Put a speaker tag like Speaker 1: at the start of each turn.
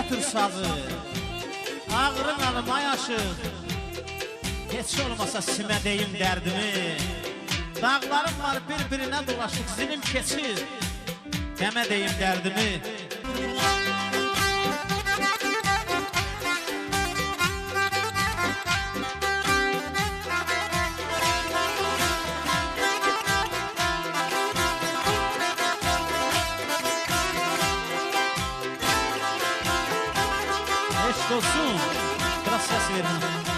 Speaker 1: götür sağı. Ağrın alıma yaşıq. Heç olmasa simə deyim dərdimi. Dağlarım var bir-birinə dolaşıq, zilim keçir. Demə deyim dərdimi. Eşk olsun. Biraz ses verin.